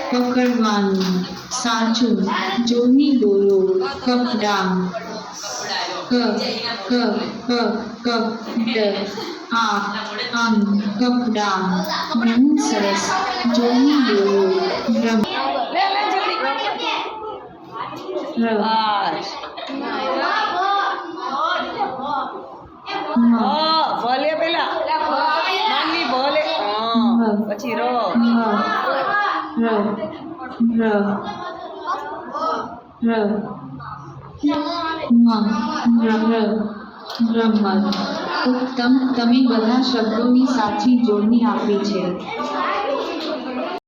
પકડવાનું સાચું જોની બોલો કપડાં કપડાં ઘણું સરસ જોની બોલો ભલે પેલા નાની ભલે પછી રમત ઉત્તમ તમે બધા શબ્દોની સાચી જોડણી આપી છે